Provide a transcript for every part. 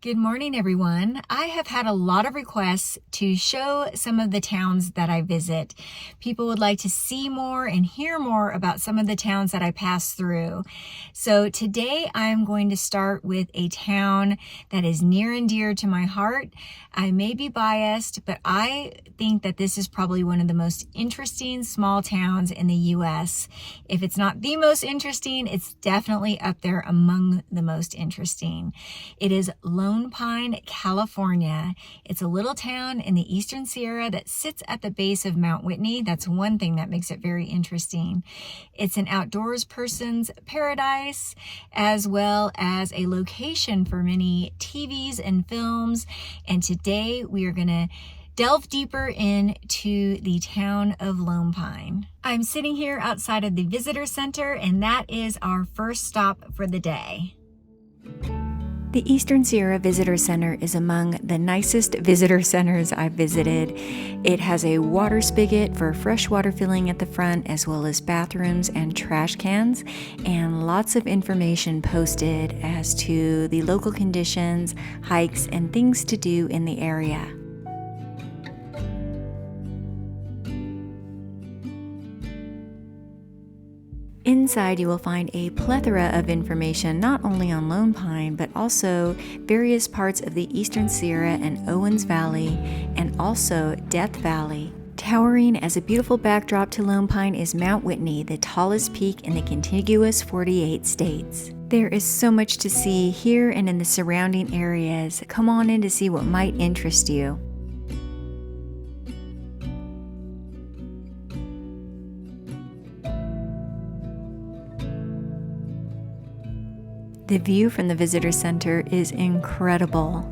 Good morning, everyone. I have had a lot of requests to show some of the towns that I visit. People would like to see more and hear more about some of the towns that I pass through. So today I'm going to start with a town that is near and dear to my heart. I may be biased, but I think that this is probably one of the most interesting small towns in the U.S. If it's not the most interesting, it's definitely up there among the most interesting. It is Lone Pine, California. It's a little town in the Eastern Sierra that sits at the base of Mount Whitney. That's one thing that makes it very interesting. It's an outdoors person's paradise, as well as a location for many TVs and films. And today we are going to delve deeper into the town of Lone Pine. I'm sitting here outside of the visitor center, and that is our first stop for the day. The Eastern Sierra Visitor Center is among the nicest visitor centers I've visited. It has a water spigot for freshwater filling at the front, as well as bathrooms and trash cans, and lots of information posted as to the local conditions, hikes, and things to do in the area. Inside, you will find a plethora of information not only on Lone Pine, but also various parts of the Eastern Sierra and Owens Valley, and also Death Valley. Towering as a beautiful backdrop to Lone Pine is Mount Whitney, the tallest peak in the contiguous 48 states. There is so much to see here and in the surrounding areas. Come on in to see what might interest you. The view from the visitor center is incredible.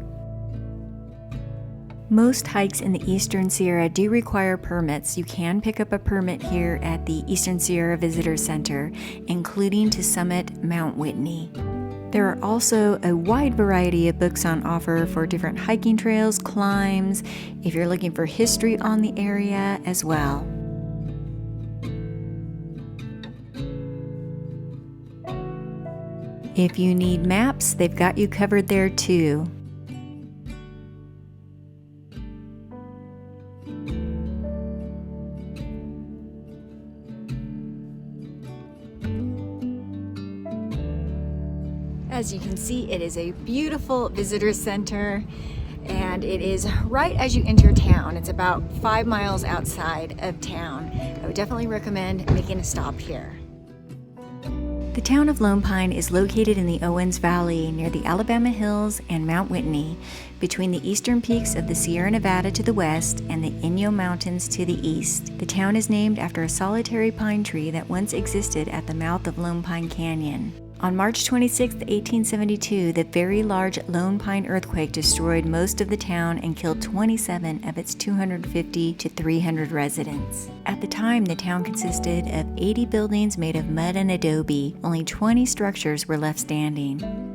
Most hikes in the Eastern Sierra do require permits. You can pick up a permit here at the Eastern Sierra Visitor Center, including to summit Mount Whitney. There are also a wide variety of books on offer for different hiking trails, climbs, if you're looking for history on the area as well. If you need maps, they've got you covered there too. As you can see, it is a beautiful visitor center, and it is right as you enter town. It's about 5 miles outside of town. I would definitely recommend making a stop here. The town of Lone Pine is located in the Owens Valley near the Alabama Hills and Mount Whitney, between the eastern peaks of the Sierra Nevada to the west and the Inyo Mountains to the east. The town is named after a solitary pine tree that once existed at the mouth of Lone Pine Canyon. On March 26, 1872, the very large Lone Pine earthquake destroyed most of the town and killed 27 of its 250 to 300 residents. At the time, the town consisted of 80 buildings made of mud and adobe. Only 20 structures were left standing.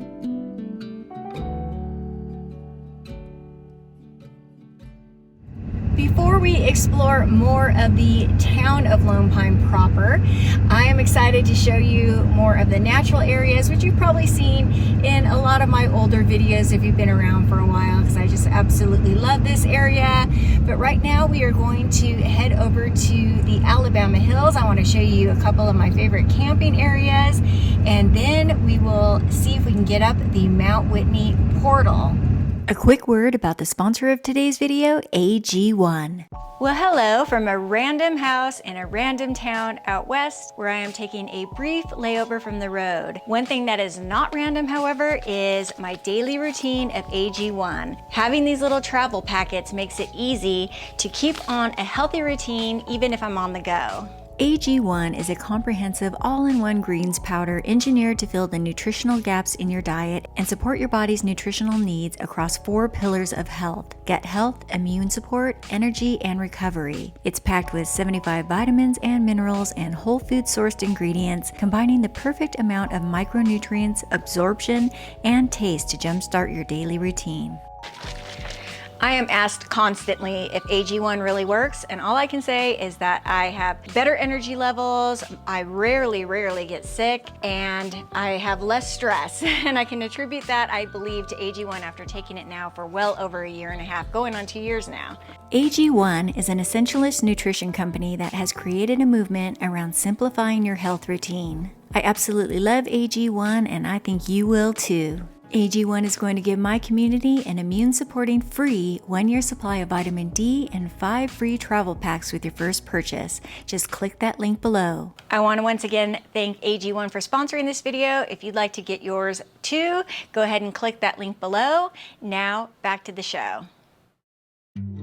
Before we explore more of the town of Lone Pine proper, I am excited to show you more of the natural areas, which you've probably seen in a lot of my older videos if you've been around for a while, because I just absolutely love this area. But right now we are going to head over to the Alabama Hills. I want to show you a couple of my favorite camping areas, and then we will see if we can get up the Mount Whitney portal. A quick word about the sponsor of today's video, AG1. Well, hello from a random house in a random town out west, where I am taking a brief layover from the road. One thing that is not random, however, is my daily routine of AG1. Having these little travel packets makes it easy to keep on a healthy routine even if I'm on the go. AG1 is a comprehensive all-in-one greens powder engineered to fill the nutritional gaps in your diet and support your body's nutritional needs across 4 pillars of health: gut health, immune support, energy, and recovery. It's packed with 75 vitamins and minerals and whole food sourced ingredients, combining the perfect amount of micronutrients, absorption, and taste to jumpstart your daily routine. I am asked constantly if AG1 really works, and all I can say is that I have better energy levels, I rarely get sick, and I have less stress. And I can attribute that, I believe, to AG1 after taking it now for well over a year and a half, going on 2 years now. AG1 is an essentialist nutrition company that has created a movement around simplifying your health routine. I absolutely love AG1, and I think you will too. AG1 is going to give my community an immune-supporting free 1-year supply of vitamin D and 5 free travel packs with your first purchase. Just click that link below. I want to once again thank AG1 for sponsoring this video. If you'd like to get yours too, go ahead and click that link below. Now, back to the show.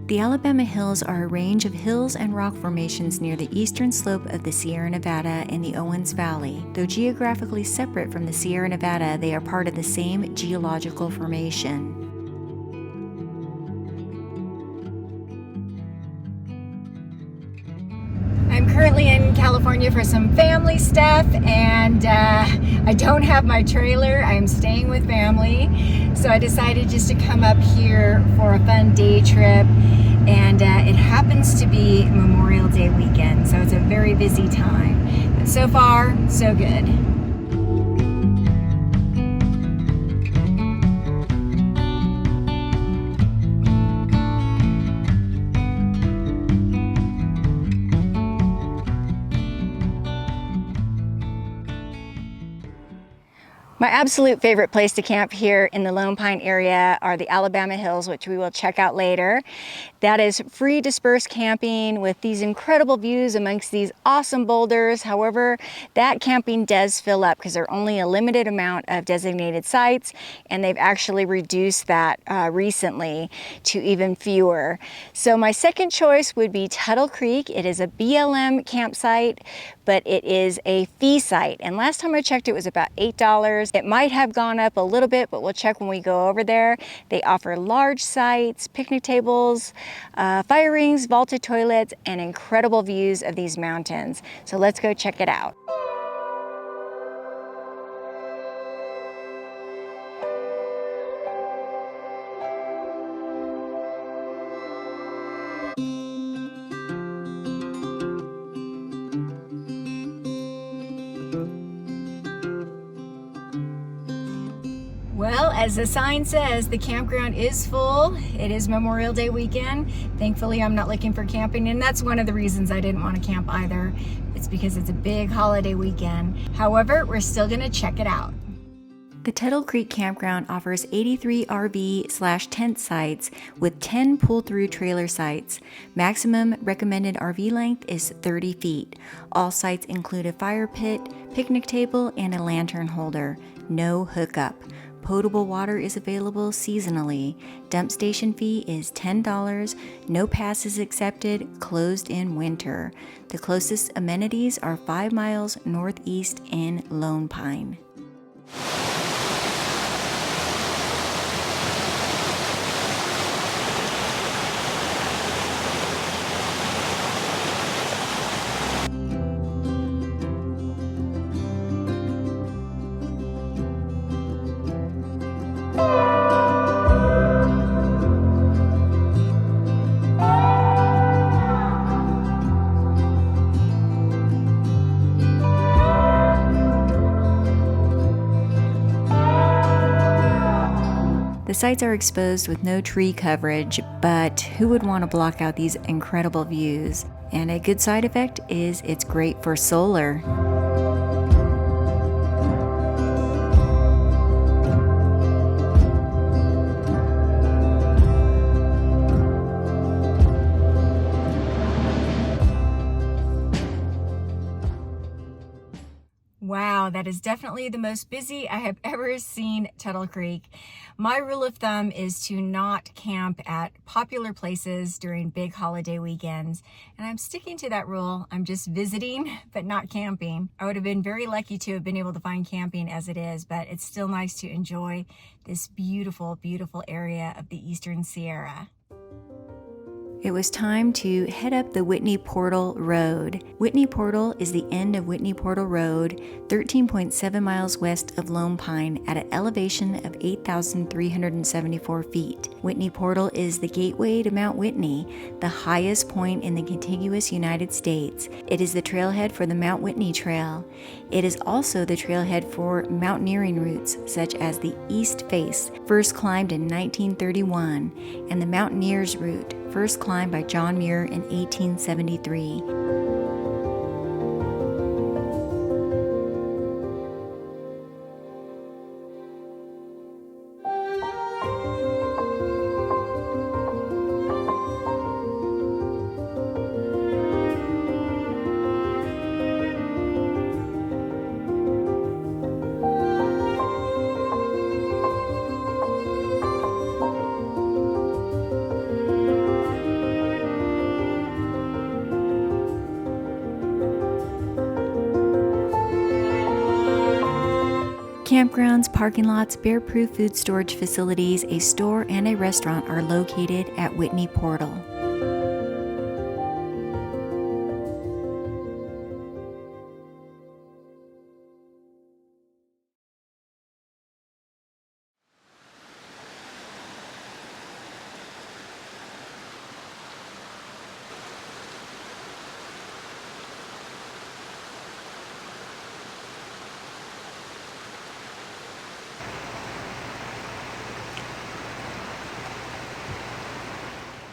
The Alabama Hills are a range of hills and rock formations near the eastern slope of the Sierra Nevada in the Owens Valley. Though geographically separate from the Sierra Nevada, they are part of the same geological formation. I'm currently in California for some family stuff, and I don't have my trailer. I'm staying with family, so I decided just to come up here for a fun day trip. And it happens to be Memorial Day weekend, so it's a very busy time. But so far, so good. My absolute favorite place to camp here in the Lone Pine area are the Alabama Hills, which we will check out later. That is free dispersed camping with these incredible views amongst these awesome boulders. However, that camping does fill up because there are only a limited amount of designated sites, and they've actually reduced that recently to even fewer. So my second choice would be Tuttle Creek. It is a BLM campsite, but it is a fee site. And last time I checked, it was about $8. It might have gone up a little bit, but we'll check when we go over there. They offer large sites, picnic tables, fire rings, vaulted toilets, and incredible views of these mountains. So let's go check it out. Well, as the sign says, the campground is full. It is Memorial Day weekend. Thankfully, I'm not looking for camping, and that's one of the reasons I didn't want to camp either. It's because it's a big holiday weekend. However, we're still gonna check it out. The Tuttle Creek Campground offers 83 RV/tent sites with 10 pull-through trailer sites. Maximum recommended RV length is 30 feet. All sites include a fire pit, picnic table, and a lantern holder. No hookup. Potable water is available seasonally. Dump station fee is $10. No passes accepted. Closed in winter. The closest amenities are 5 miles northeast in Lone Pine. The sites are exposed with no tree coverage, but who would want to block out these incredible views? And a good side effect is it's great for solar. Wow, that is definitely the most busy I have ever seen Tuttle Creek. My rule of thumb is to not camp at popular places during big holiday weekends, and I'm sticking to that rule. I'm just visiting, but not camping. I would have been very lucky to have been able to find camping as it is, but it's still nice to enjoy this beautiful, beautiful area of the Eastern Sierra. It was time to head up the Whitney Portal Road. Whitney Portal is the end of Whitney Portal Road, 13.7 miles west of Lone Pine at an elevation of 8,374 feet. Whitney Portal is the gateway to Mount Whitney, the highest point in the contiguous United States. It is the trailhead for the Mount Whitney Trail. It is also the trailhead for mountaineering routes such as the East Face, first climbed in 1931, and the Mountaineers Route, first climbed by John Muir in 1873. Campgrounds, parking lots, bear-proof food storage facilities, a store, and a restaurant are located at Whitney Portal.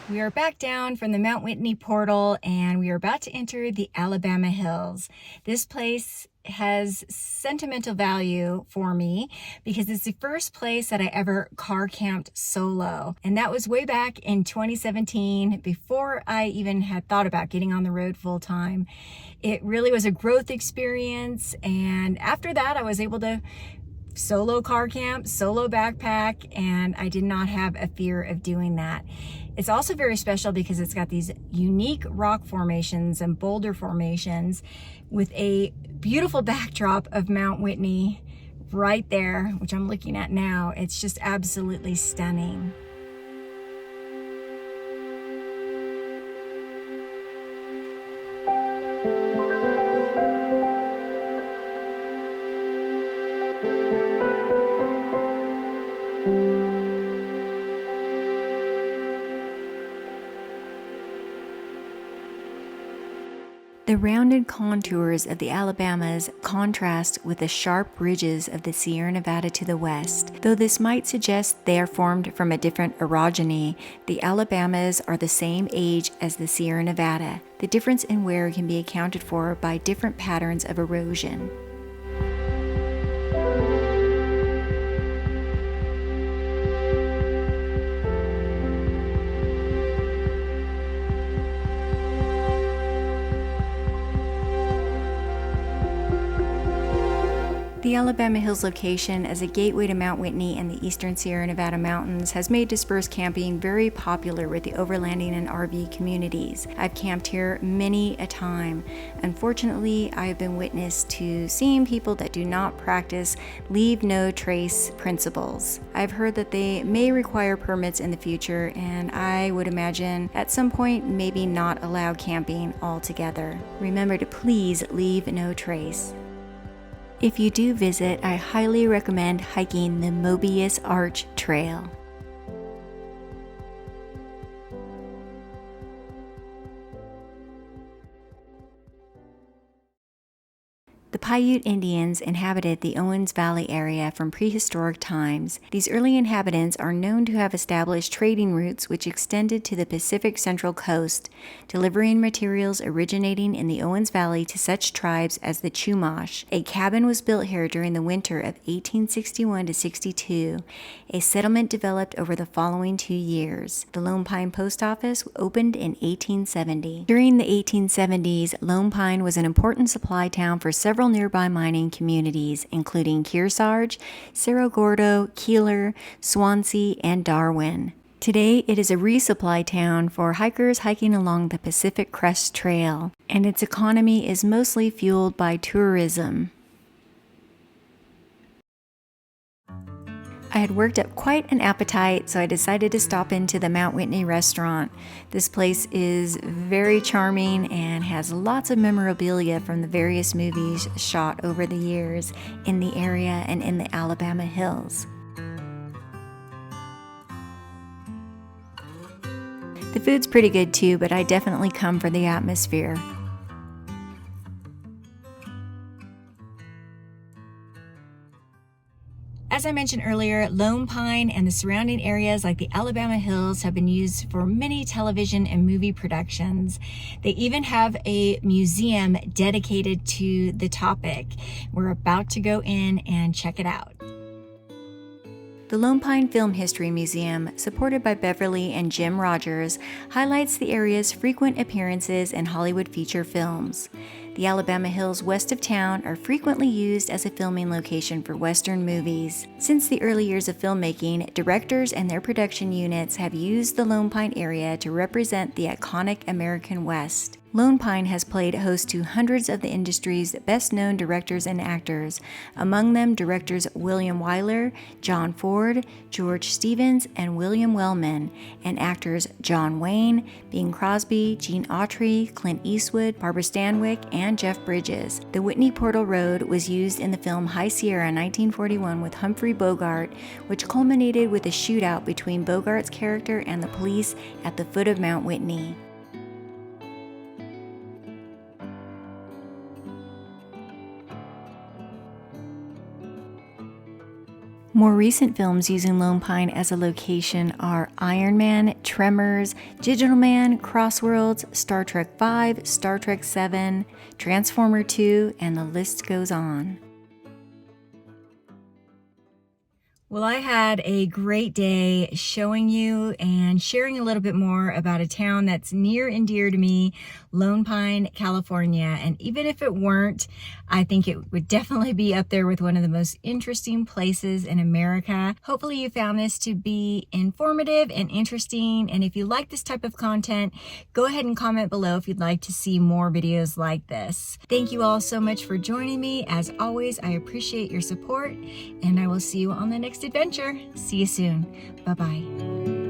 We are back down from the Mount Whitney portal and we are about to enter the Alabama Hills. This place has sentimental value for me because it's the first place that I ever car camped solo. And that was way back in 2017, before I even had thought about getting on the road full time. It really was a growth experience. And after that, I was able to solo car camp, solo backpack, and I did not have a fear of doing that. It's also very special because it's got these unique rock formations and boulder formations with a beautiful backdrop of Mount Whitney right there, which I'm looking at now. It's just absolutely stunning. The rounded contours of the Alabamas contrast with the sharp ridges of the Sierra Nevada to the west. Though this might suggest they are formed from a different orogeny, the Alabamas are the same age as the Sierra Nevada. The difference in wear can be accounted for by different patterns of erosion. The Alabama Hills location as a gateway to Mount Whitney and the eastern Sierra Nevada mountains has made dispersed camping very popular with the overlanding and RV communities. I've camped here many a time. Unfortunately, I have been witness to seeing people that do not practice leave no trace principles. I've heard that they may require permits in the future, and I would imagine at some point maybe not allow camping altogether. Remember to please leave no trace. If you do visit, I highly recommend hiking the Mobius Arch Trail. The Paiute Indians inhabited the Owens Valley area from prehistoric times. These early inhabitants are known to have established trading routes which extended to the Pacific Central Coast, delivering materials originating in the Owens Valley to such tribes as the Chumash. A cabin was built here during the winter of 1861 to 62. A settlement developed over the following 2 years. The Lone Pine Post Office opened in 1870. During the 1870s, Lone Pine was an important supply town for several nearby mining communities, including Kearsarge, Cerro Gordo, Keeler, Swansea, and Darwin. Today, it is a resupply town for hikers hiking along the Pacific Crest Trail, and its economy is mostly fueled by tourism. I had worked up quite an appetite, so I decided to stop into the Mount Whitney restaurant. This place is very charming and has lots of memorabilia from the various movies shot over the years in the area and in the Alabama hills. The food's pretty good too, but I definitely come for the atmosphere. As I mentioned earlier, Lone Pine and the surrounding areas like the Alabama Hills have been used for many television and movie productions. They even have a museum dedicated to the topic. We're about to go in and check it out. The Lone Pine Film History Museum, supported by Beverly and Jim Rogers, highlights the area's frequent appearances in Hollywood feature films. The Alabama Hills west of town are frequently used as a filming location for Western movies. Since the early years of filmmaking, directors and their production units have used the Lone Pine area to represent the iconic American West. Lone Pine has played host to hundreds of the industry's best-known directors and actors, among them directors William Wyler, John Ford, George Stevens, and William Wellman, and actors John Wayne, Bing Crosby, Gene Autry, Clint Eastwood, Barbara Stanwyck, and Jeff Bridges. The Whitney Portal Road was used in the film High Sierra 1941 with Humphrey Bogart, which culminated with a shootout between Bogart's character and the police at the foot of Mount Whitney. More recent films using Lone Pine as a location are Iron Man, Tremors, Digital Man, Crossworlds, Star Trek V, Star Trek VII, Transformer 2, and the list goes on. Well, I had a great day showing you and sharing a little bit more about a town that's near and dear to me, Lone Pine, California. And even if it weren't, I think it would definitely be up there with one of the most interesting places in America. Hopefully you found this to be informative and interesting. And if you like this type of content, go ahead and comment below if you'd like to see more videos like this. Thank you all so much for joining me. As always, I appreciate your support, and I will see you on the next adventure. See you soon. Bye-bye.